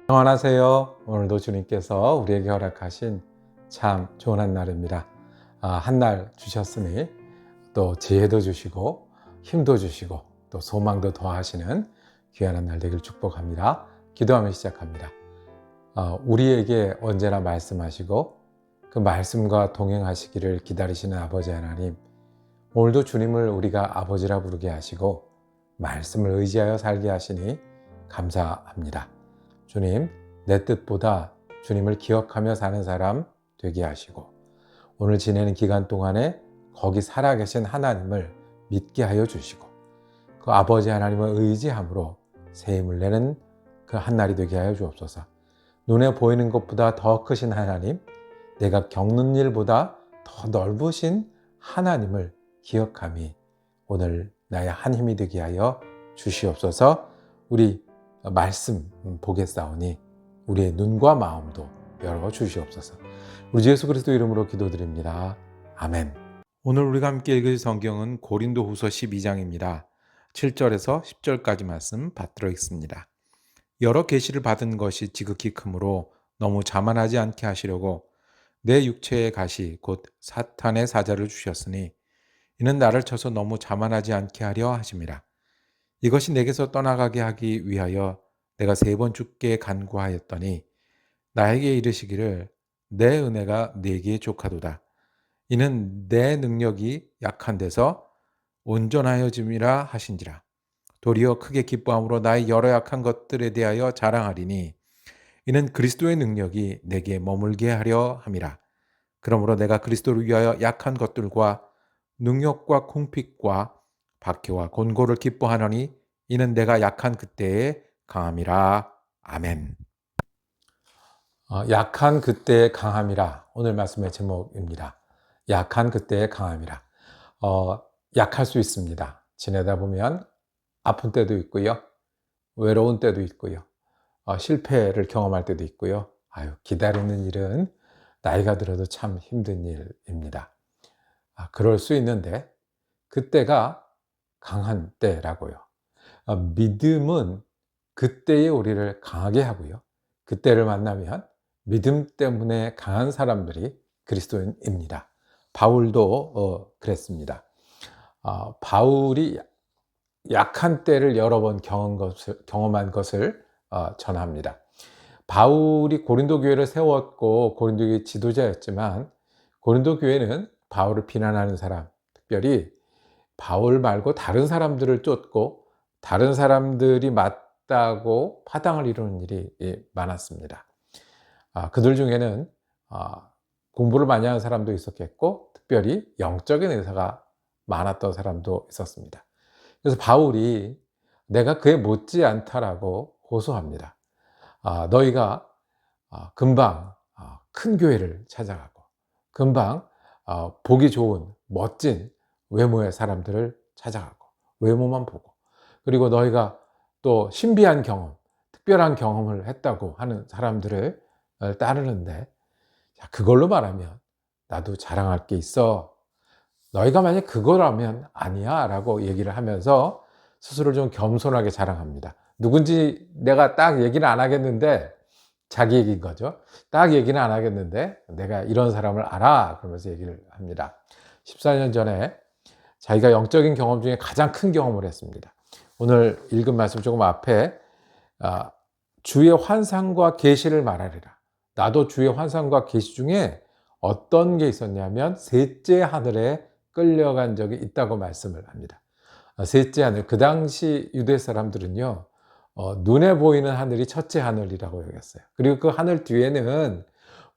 안녕하세요. 오늘도 주님께서 우리에게 허락하신 참 좋은 한날입니다. 한날 주셨으니 또 지혜도 주시고 힘도 주시고 또 소망도 더하시는 귀한 한날 되길 축복합니다. 기도하며 시작합니다. 우리에게 언제나 말씀하시고 그 말씀과 동행하시기를 기다리시는 아버지 하나님, 오늘도 주님을 우리가 아버지라 부르게 하시고 말씀을 의지하여 살게 하시니 감사합니다. 주님, 내 뜻보다 주님을 기억하며 사는 사람 되게 하시고 오늘 지내는 기간 동안에 거기 살아계신 하나님을 믿게 하여 주시고 그 아버지 하나님을 의지함으로 새 힘을 내는 그 한날이 되게 하여 주옵소서. 눈에 보이는 것보다 더 크신 하나님, 내가 겪는 일보다 더 넓으신 하나님을 기억함이 오늘 나의 한 힘이 되게 하여 주시옵소서. 우리 말씀 보겠사오니 우리의 눈과 마음도 열어 주시옵소서. 우리 주 예수 그리스도 이름으로 기도드립니다. 아멘. 오늘 우리가 함께 읽을 성경은 고린도후서 12장입니다. 7절에서 10절까지 말씀 받들어 읽습니다. 여러 계시를 받은 것이 지극히 크므로 너무 자만하지 않게 하시려고 내 육체의 가시 곧 사탄의 사자를 주셨으니 이는 나를 쳐서 너무 자만하지 않게 하려 하심이라. 이것이 내게서 떠나가게 하기 위하여 내가 3번 주께 간구하였더니 나에게 이르시기를 내 은혜가 네게 족하도다. 이는 내 능력이 약한 데서 온전하여짐이라 하신지라. 도리어 크게 기뻐함으로 나의 여러 약한 것들에 대하여 자랑하리니 이는 그리스도의 능력이 내게 머물게 하려 함이라. 그러므로 내가 그리스도를 위하여 약한 것들과 능력과 궁핍과 박해와 곤고를 기뻐하노니 이는 내가 약한 그때에 강함이라. 아멘. 약한 그때의 강함이라 오늘 말씀의 제목입니다. 약한 그때의 강함이라. 약할 수 있습니다. 지내다 보면 아픈 때도 있고요. 외로운 때도 있고요. 실패를 경험할 때도 있고요. 기다리는 일은 나이가 들어도 참 힘든 일입니다. 그럴 수 있는데 그때가 강한 때라고요. 믿음은 그때에 우리를 강하게 하고요. 그때를 만나면 믿음 때문에 강한 사람들이 그리스도인입니다. 바울도 그랬습니다. 바울이 약한 때를 여러 번 경험한 것을 전합니다. 바울이 고린도 교회를 세웠고 고린도 교회 지도자였지만 고린도 교회는 바울을 비난하는 사람, 특별히 바울 말고 다른 사람들을 쫓고 다른 사람들이 맞다고 파당을 이루는 일이 많았습니다. 그들 중에는 공부를 많이 하는 사람도 있었겠고 특별히 영적인 의사가 많았던 사람도 있었습니다. 그래서 바울이 내가 그에 못지 않다라고 호소합니다. 너희가 금방 큰 교회를 찾아가고 금방 보기 좋은 멋진 외모의 사람들을 찾아가고 외모만 보고 그리고 너희가 또 신비한 경험, 특별한 경험을 했다고 하는 사람들을 따르는데 그걸로 말하면 나도 자랑할 게 있어. 너희가 만약 그거라면 아니야 라고 얘기를 하면서 스스로를 좀 겸손하게 자랑합니다. 누군지 내가 딱 얘기는 안 하겠는데 자기 얘기인 거죠. 딱 얘기는 안 하겠는데 내가 이런 사람을 알아 그러면서 얘기를 합니다. 14년 전에 자기가 영적인 경험 중에 가장 큰 경험을 했습니다. 오늘 읽은 말씀 조금 앞에 주의 환상과 계시를 말하리라. 나도 주의 환상과 계시 중에 어떤 게 있었냐면 셋째 하늘에 끌려간 적이 있다고 말씀을 합니다. 셋째 하늘, 그 당시 유대 사람들은요 눈에 보이는 하늘이 첫째 하늘이라고 여겼어요. 그리고 그 하늘 뒤에는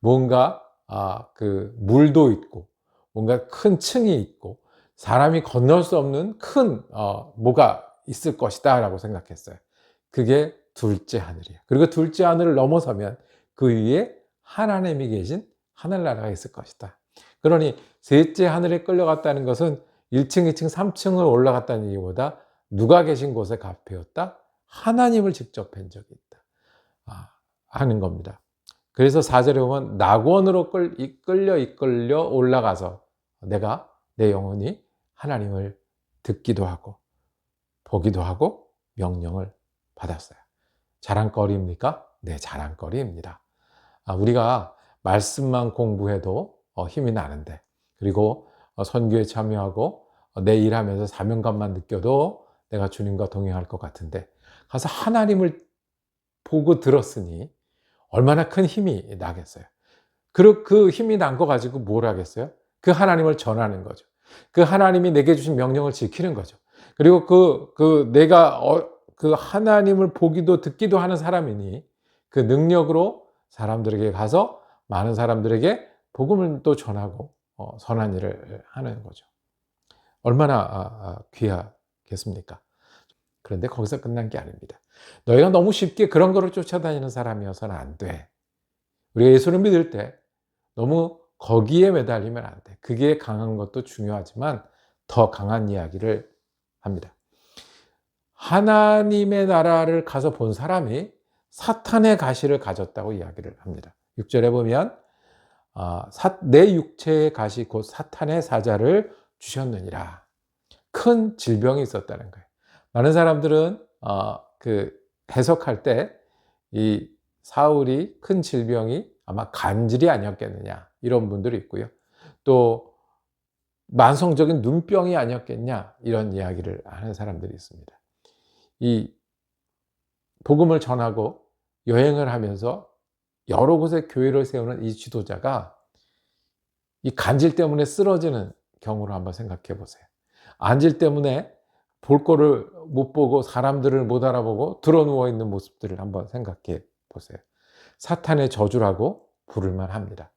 뭔가 그 물도 있고 뭔가 큰 층이 있고 사람이 건널 수 없는 큰 뭐가 있을 것이다 라고 생각했어요. 그게 둘째 하늘이에요. 그리고 둘째 하늘을 넘어서면 그 위에 하나님이 계신 하늘나라가 있을 것이다. 그러니 셋째 하늘에 끌려갔다는 것은 1층, 2층, 3층을 올라갔다는 얘기보다 누가 계신 곳에 배웠다? 하나님을 직접 뵌 적이 있다 하는 겁니다. 그래서 4절에 보면 낙원으로 이끌려 올라가서 내가 내 영혼이 하나님을 듣기도 하고 보기도 하고 명령을 받았어요. 자랑거리입니까? 내 자랑거리입니다. 우리가 말씀만 공부해도 힘이 나는데, 그리고 선교에 참여하고 내 일하면서 사명감만 느껴도 내가 주님과 동행할 것 같은데, 가서 하나님을 보고 들었으니 얼마나 큰 힘이 나겠어요. 그 힘이 난 거 가지고 뭘 하겠어요? 그 하나님을 전하는 거죠. 그 하나님이 내게 주신 명령을 지키는 거죠. 그리고 내가 그 하나님을 보기도 듣기도 하는 사람이니 그 능력으로 사람들에게 가서 많은 사람들에게 복음을 또 전하고 선한 일을 하는 거죠. 얼마나 귀하겠습니까? 그런데 거기서 끝난 게 아닙니다. 너희가 너무 쉽게 그런 거를 쫓아다니는 사람이어서는 안 돼. 우리가 예수를 믿을 때 너무 거기에 매달리면 안 돼. 그게 강한 것도 중요하지만 더 강한 이야기를 합니다. 하나님의 나라를 가서 본 사람이 사탄의 가시를 가졌다고 이야기를 합니다. 6절에 보면 내 육체의 가시 곧 사탄의 사자를 주셨느니라. 큰 질병이 있었다는 거예요. 많은 사람들은 해석할 때 이 사울이 큰 질병이 아마 간질이 아니었겠느냐 이런 분들이 있고요. 또 만성적인 눈병이 아니었겠냐 이런 이야기를 하는 사람들이 있습니다. 이 복음을 전하고 여행을 하면서 여러 곳에 교회를 세우는 이 지도자가 이 간질 때문에 쓰러지는 경우를 한번 생각해 보세요. 안질 때문에 볼 거를 못 보고 사람들을 못 알아보고 드러 누워 있는 모습들을 한번 생각해 보세요. 사탄의 저주라고 부를만 합니다.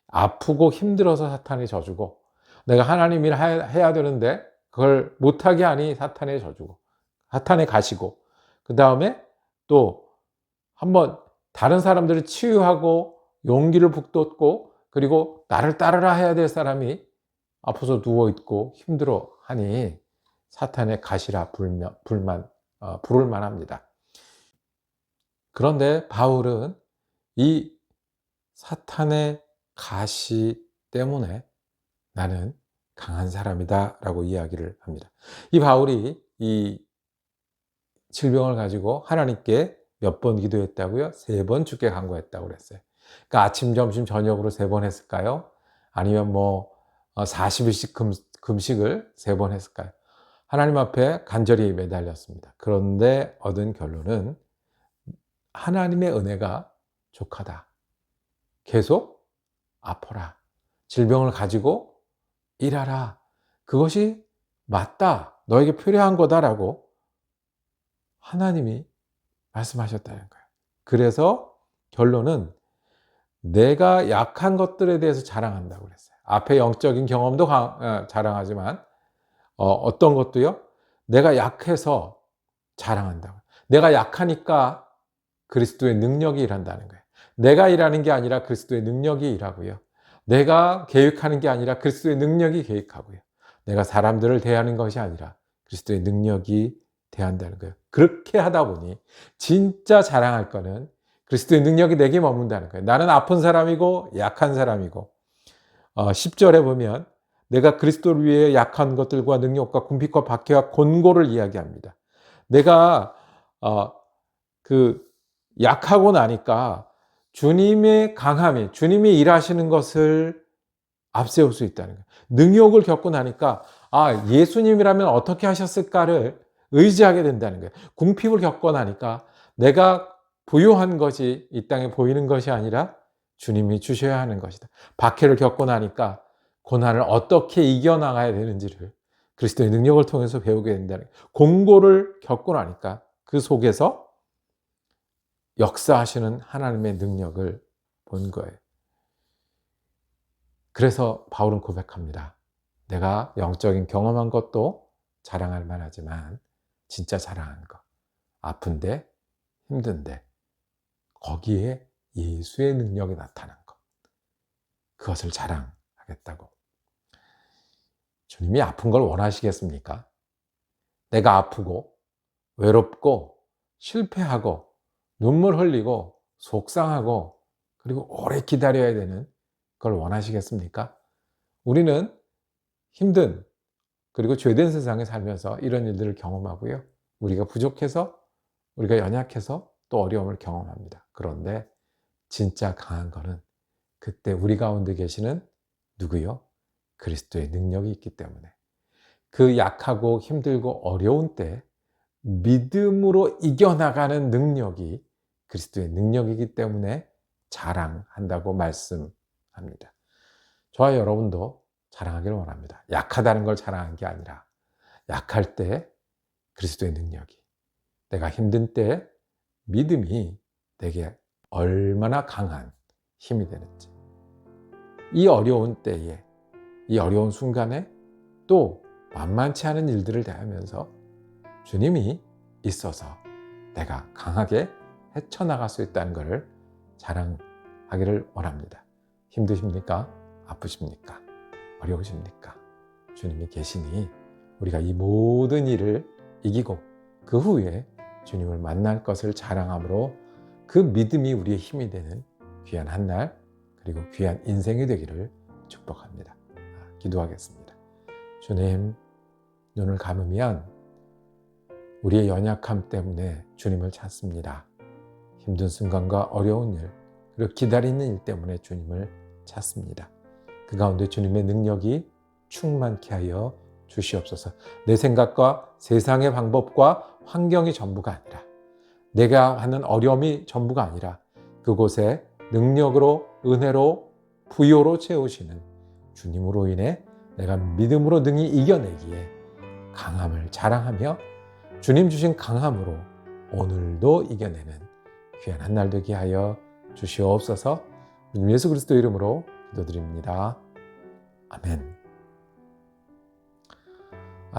아프고 힘들어서 사탄의 저주고, 내가 하나님 일 해야 되는데 그걸 못하게 하니 사탄의 저주고, 사탄의 가시고, 그 다음에 또 한번 다른 사람들을 치유하고 용기를 북돋고, 그리고 나를 따르라 해야 될 사람이 아파서 누워있고 힘들어 하니 사탄의 가시라 부를 만합니다. 그런데 바울은 이 사탄의 가시 때문에 나는 강한 사람이다 라고 이야기를 합니다. 이 바울이 이 질병을 가지고 하나님께 몇 번 기도했다고요? 3번 주께 간구했다고 그랬어요. 그러니까 아침, 점심, 저녁으로 3번 했을까요? 아니면 40일씩 금식을 3번 했을까요? 하나님 앞에 간절히 매달렸습니다. 그런데 얻은 결론은 하나님의 은혜가 족하다. 계속 아파라. 질병을 가지고 일하라. 그것이 맞다. 너에게 필요한 거다라고 하나님이 말씀하셨다는 거예요. 그래서 결론은 내가 약한 것들에 대해서 자랑한다고 그랬어요. 앞에 영적인 경험도 자랑하지만 어떤 것도요? 내가 약해서 자랑한다고. 내가 약하니까 그리스도의 능력이 일한다는 거예요. 내가 일하는 게 아니라 그리스도의 능력이 일하고요. 내가 계획하는 게 아니라 그리스도의 능력이 계획하고요. 내가 사람들을 대하는 것이 아니라 그리스도의 능력이 대한다는 거예요. 그렇게 하다 보니 진짜 자랑할 거는 그리스도의 능력이 내게 머문다는 거예요. 나는 아픈 사람이고 약한 사람이고 10절에 보면 내가 그리스도를 위해 약한 것들과 능력과 궁핍과 박해와 곤고를 이야기합니다. 내가 약하고 나니까 주님의 강함이, 주님이 일하시는 것을 앞세울 수 있다는 거예요. 능욕을 겪고 나니까 예수님이라면 어떻게 하셨을까를 의지하게 된다는 거예요. 궁핍을 겪고 나니까 내가 부유한 것이 이 땅에 보이는 것이 아니라 주님이 주셔야 하는 것이다. 박해를 겪고 나니까 고난을 어떻게 이겨나가야 되는지를 그리스도의 능력을 통해서 배우게 된다는 거예요. 공고를 겪고 나니까 그 속에서 역사하시는 하나님의 능력을 본 거예요. 그래서 바울은 고백합니다. 내가 영적인 경험한 것도 자랑할 만하지만 진짜 자랑한 거, 아픈데 힘든데 거기에 예수의 능력이 나타난 것, 그것을 자랑하겠다고. 주님이 아픈 걸 원하시겠습니까? 내가 아프고 외롭고 실패하고 눈물 흘리고 속상하고 그리고 오래 기다려야 되는 걸 원하시겠습니까? 우리는 힘든 그리고 죄된 세상에 살면서 이런 일들을 경험하고요. 우리가 부족해서, 우리가 연약해서 또 어려움을 경험합니다. 그런데 진짜 강한 거는 그때 우리 가운데 계시는 누구요? 그리스도의 능력이 있기 때문에 그 약하고 힘들고 어려운 때 믿음으로 이겨나가는 능력이 그리스도의 능력이기 때문에 자랑한다고 말씀합니다. 저와 여러분도 자랑하기를 원합니다. 약하다는 걸 자랑한 게 아니라 약할 때 그리스도의 능력이, 내가 힘든 때 믿음이 내게 얼마나 강한 힘이 되는지, 이 어려운 때에, 이 어려운 순간에 또 만만치 않은 일들을 대하면서 주님이 있어서 내가 강하게 헤쳐나갈 수 있다는 것을 자랑하기를 원합니다. 힘드십니까? 아프십니까? 어려우십니까? 주님이 계시니 우리가 이 모든 일을 이기고 그 후에 주님을 만날 것을 자랑함으로 그 믿음이 우리의 힘이 되는 귀한 한 날, 그리고 귀한 인생이 되기를 축복합니다. 기도하겠습니다. 주님, 눈을 감으면 우리의 연약함 때문에 주님을 찾습니다. 힘든 순간과 어려운 일, 그리고 기다리는 일 때문에 주님을 찾습니다. 그 가운데 주님의 능력이 충만케 하여 주시옵소서. 내 생각과 세상의 방법과 환경이 전부가 아니라, 내가 하는 어려움이 전부가 아니라 그곳에 능력으로, 은혜로, 부요로 채우시는 주님으로 인해 내가 믿음으로 능히 이겨내기에 강함을 자랑하며 주님 주신 강함으로 오늘도 이겨내는 귀한 한 날 되게 하여 주시옵소서. 주님 예수 그리스도 이름으로 기도드립니다. 아멘.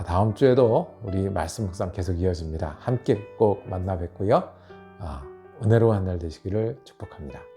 다음 주에도 우리 말씀 묵상 계속 이어집니다. 함께 꼭 만나 뵙고요. 은혜로운 한 날 되시기를 축복합니다.